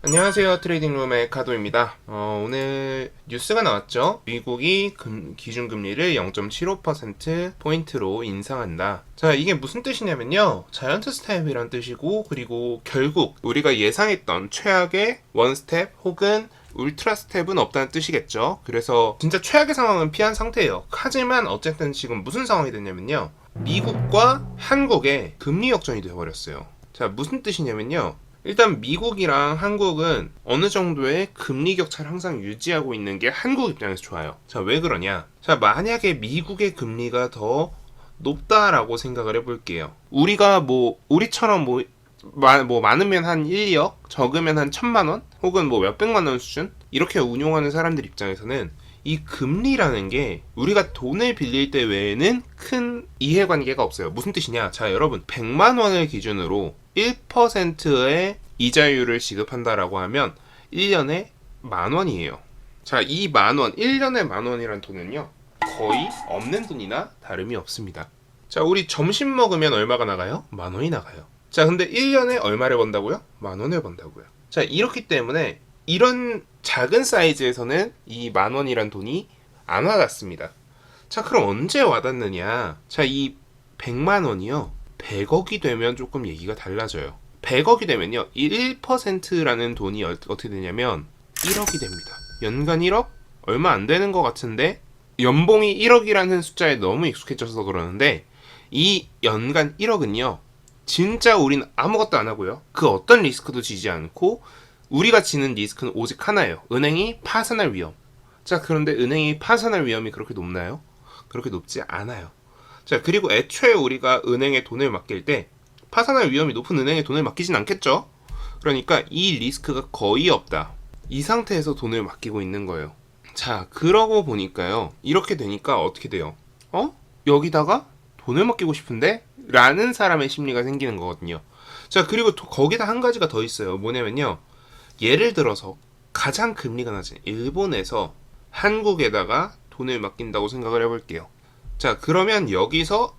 안녕하세요. 트레이딩룸의 카도입니다. 오늘 뉴스가 나왔죠. 미국이 기준금리를 0.75%포인트로 인상한다. 자, 이게 무슨 뜻이냐면요. 자이언트 스텝이란 뜻이고, 그리고 결국 우리가 예상했던 최악의 원스텝 혹은 울트라 스텝은 없다는 뜻이겠죠. 그래서 진짜 최악의 상황은 피한 상태예요. 하지만 어쨌든 지금 무슨 상황이 됐냐면요. 미국과 한국의 금리 역전이 되어버렸어요. 자, 무슨 뜻이냐면요. 일단 미국이랑 한국은 어느 정도의 금리 격차를 항상 유지하고 있는 게 한국 입장에서 좋아요. 자, 왜 그러냐? 자, 만약에 미국의 금리가 더 높다라고 생각을 해볼게요. 우리가 우리처럼 많으면 한 1, 2억, 적으면 한 1,000만 원, 혹은 몇백만 원 수준? 이렇게 운용하는 사람들 입장에서는 이 금리라는 게 우리가 돈을 빌릴 때 외에는 큰 이해관계가 없어요. 무슨 뜻이냐? 자, 여러분, 100만 원을 기준으로 1%의 이자율을 지급한다라고 하면 1년에 10,000원이에요. 자, 이 10,000원, 1년에 10,000원이란 돈은요, 거의 없는 돈이나 다름이 없습니다. 자, 우리 점심 먹으면 얼마가 나가요? 10,000원이 나가요. 자, 근데 1년에 얼마를 번다고요? 10,000원을 번다고요. 자, 이렇기 때문에 이런 작은 사이즈에서는 이 10,000원이란 돈이 안 와닿습니다. 자, 그럼 언제 와닿느냐? 자, 이 100만 원이요. 100억이 되면 조금 얘기가 달라져요. 100억이 되면요. 1%라는 돈이 어떻게 되냐면 1억이 됩니다. 연간 1억? 얼마 안 되는 것 같은데 연봉이 1억이라는 숫자에 너무 익숙해져서 그러는데 이 연간 1억은요. 진짜 우린 아무것도 안 하고요. 그 어떤 리스크도 지지 않고 우리가 지는 리스크는 오직 하나예요. 은행이 파산할 위험. 자, 그런데 은행이 파산할 위험이 그렇게 높나요? 그렇게 높지 않아요. 자, 그리고 애초에 우리가 은행에 돈을 맡길 때 파산할 위험이 높은 은행에 돈을 맡기진 않겠죠? 그러니까 이 리스크가 거의 없다. 이 상태에서 돈을 맡기고 있는 거예요. 자, 그러고 보니까요. 이렇게 되니까 어떻게 돼요? 여기다가 돈을 맡기고 싶은데? 라는 사람의 심리가 생기는 거거든요. 자, 그리고 거기다 한 가지가 더 있어요. 뭐냐면요. 예를 들어서 가장 금리가 낮은 일본에서 한국에다가 돈을 맡긴다고 생각을 해볼게요. 자, 그러면 여기서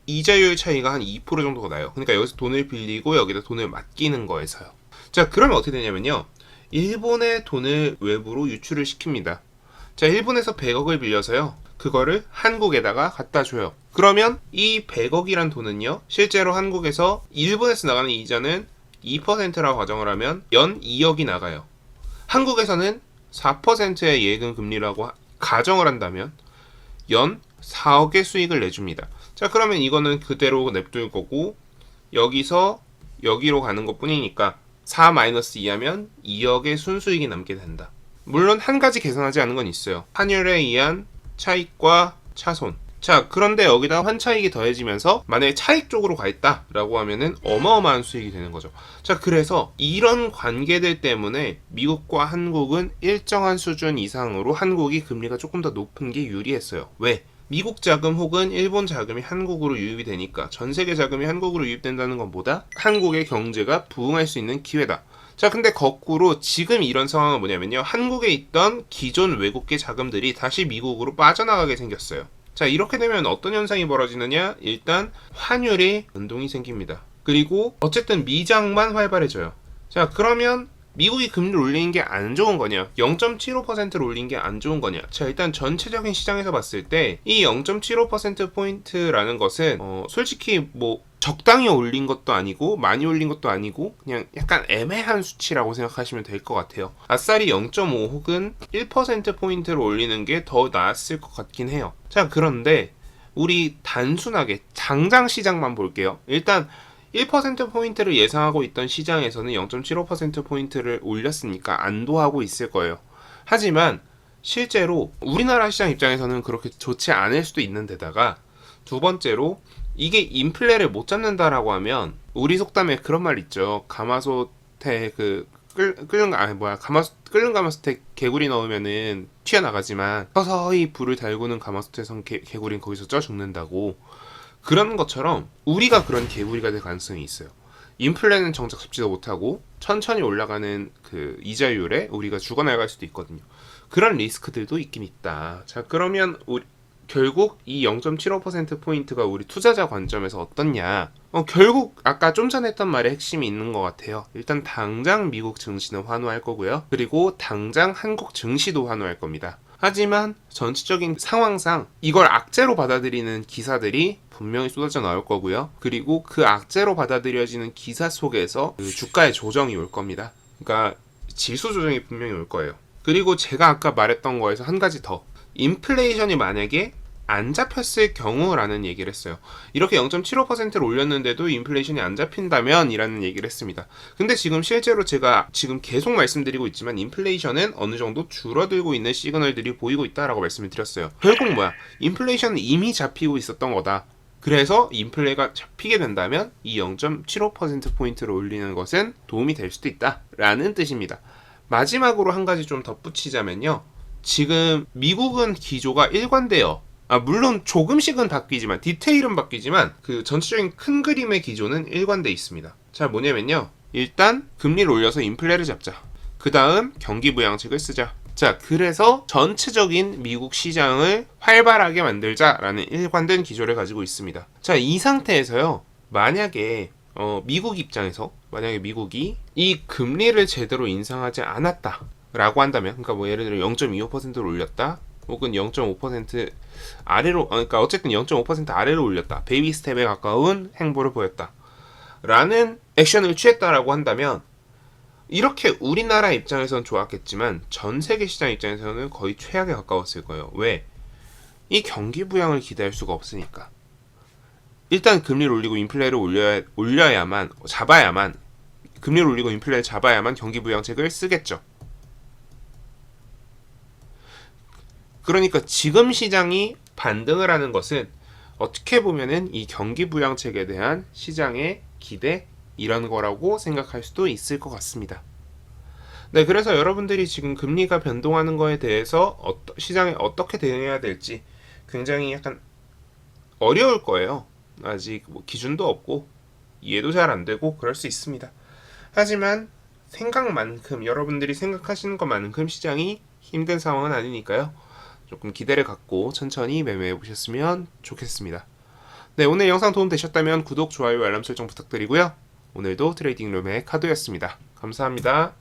이자율 차이가 한 2% 정도가 나요. 그러니까 여기서 돈을 빌리고 여기다 돈을 맡기는 거에서요. 자, 그러면 어떻게 되냐면요. 일본의 돈을 외부로 유출을 시킵니다. 자, 일본에서 100억을 빌려서요. 그거를 한국에다가 갖다 줘요. 그러면 이 100억이란 돈은요. 실제로 한국에서 일본에서 나가는 이자는 2%라고 가정을 하면 연 2억이 나가요. 한국에서는 4%의 예금 금리라고 가정을 한다면 연 4억의 수익을 내줍니다. 자, 그러면 이거는 그대로 냅둘 거고 여기서 여기로 가는 것 뿐이니까 4-2 하면 2억의 순수익이 남게 된다. 물론 한 가지 계산하지 않은 건 있어요. 환율에 의한 차익과 차손. 자, 그런데 여기다 환차익이 더해지면서 만약에 차익 쪽으로 가 있다라고 하면은 어마어마한 수익이 되는 거죠. 자, 그래서 이런 관계들 때문에 미국과 한국은 일정한 수준 이상으로 한국이 금리가 조금 더 높은 게 유리했어요. 왜? 미국 자금 혹은 일본 자금이 한국으로 유입이 되니까 전 세계 자금이 한국으로 유입된다는 것보다 한국의 경제가 부흥할 수 있는 기회다. 자, 근데 거꾸로 지금 이런 상황은 뭐냐면요. 한국에 있던 기존 외국계 자금들이 다시 미국으로 빠져나가게 생겼어요. 자, 이렇게 되면 어떤 현상이 벌어지느냐? 일단 환율이 변동이 생깁니다. 그리고 어쨌든 미장만 활발해져요. 자, 그러면 미국이 금리를 올리는 게 안 좋은 거냐? 0.75%를 올린 게 안 좋은 거냐? 자, 일단 전체적인 시장에서 봤을 때 이 0.75%포인트라는 것은 솔직히 적당히 올린 것도 아니고 많이 올린 것도 아니고 그냥 약간 애매한 수치라고 생각하시면 될 것 같아요. 아싸리 0.5 혹은 1%포인트를 올리는 게 더 나았을 것 같긴 해요. 자, 그런데 우리 단순하게 당장 시장만 볼게요. 일단 1%포인트를 예상하고 있던 시장에서는 0.75%포인트를 올렸으니까 안도하고 있을 거예요. 하지만 실제로 우리나라 시장 입장에서는 그렇게 좋지 않을 수도 있는 데다가 두 번째로 이게 인플레를 못 잡는다라고 하면 우리 속담에 그런 말 있죠. 가마솥에 끓는 가마솥에 개구리 넣으면은 튀어나가지만 서서히 불을 달구는 가마솥에선 개구리는 거기서 쪄 죽는다고. 그런 것처럼 우리가 그런 개구리가 될 가능성이 있어요. 인플레는 정작 잡지도 못하고 천천히 올라가는 그 이자율에 우리가 죽어나갈 수도 있거든요. 그런 리스크들도 있긴 있다. 자, 그러면 결국 이 0.75%포인트가 우리 투자자 관점에서 어떻냐? 결국 아까 좀 전에 했던 말에 핵심이 있는 것 같아요. 일단 당장 미국 증시는 환호할 거고요. 그리고 당장 한국 증시도 환호할 겁니다. 하지만 전체적인 상황상 이걸 악재로 받아들이는 기사들이 분명히 쏟아져 나올 거고요. 그리고 그 악재로 받아들여지는 기사 속에서 그 주가의 조정이 올 겁니다. 그러니까 지수 조정이 분명히 올 거예요. 그리고 제가 아까 말했던 거에서 한 가지 더. 인플레이션이 만약에 안 잡혔을 경우라는 얘기를 했어요. 이렇게 0.75%를 올렸는데도 인플레이션이 안 잡힌다면 이라는 얘기를 했습니다. 근데 지금 실제로 제가 지금 계속 말씀드리고 있지만 인플레이션은 어느 정도 줄어들고 있는 시그널들이 보이고 있다라고 말씀을 드렸어요. 결국 뭐야? 인플레이션은 이미 잡히고 있었던 거다. 그래서 인플레가 잡히게 된다면 이 0.75%포인트를 올리는 것은 도움이 될 수도 있다라는 뜻입니다. 마지막으로 한 가지 좀 덧붙이자면요. 지금 미국은 기조가 일관돼요. 물론 조금씩은 바뀌지만 디테일은 바뀌지만 그 전체적인 큰 그림의 기조는 일관돼 있습니다. 자, 뭐냐면요. 일단 금리를 올려서 인플레를 잡자. 그 다음 경기 부양책을 쓰자. 자, 그래서 전체적인 미국 시장을 활발하게 만들자라는 일관된 기조를 가지고 있습니다. 자, 이 상태에서요. 만약에 미국 입장에서 만약에 미국이 이 금리를 제대로 인상하지 않았다 라고 한다면, 그러니까 뭐 예를 들어 0.25%를 올렸다 혹은 0.5% 아래로, 그러니까 어쨌든 0.5% 아래로 올렸다, 베이비 스텝에 가까운 행보를 보였다 라는 액션을 취했다라고 한다면, 이렇게 우리나라 입장에서는 좋았겠지만 전 세계 시장 입장에서는 거의 최악에 가까웠을 거예요. 왜? 이 경기 부양을 기대할 수가 없으니까. 일단 금리를 올리고 인플레를 올려야만, 잡아야만, 금리를 올리고 인플레를 잡아야만 경기 부양책을 쓰겠죠. 그러니까 지금 시장이 반등을 하는 것은 어떻게 보면은 이 경기 부양책에 대한 시장의 기대, 이런 거라고 생각할 수도 있을 것 같습니다. 네, 그래서 여러분들이 지금 금리가 변동하는 거에 대해서 시장에 어떻게 대응해야 될지 굉장히 약간 어려울 거예요. 아직 뭐 기준도 없고 이해도 잘 안 되고 그럴 수 있습니다. 하지만 생각만큼, 여러분들이 생각하시는 것만큼 시장이 힘든 상황은 아니니까요. 조금 기대를 갖고 천천히 매매해 보셨으면 좋겠습니다. 네, 오늘 영상 도움 되셨다면 구독, 좋아요, 알람 설정 부탁드리고요. 오늘도 트레이딩룸의 카도였습니다. 감사합니다.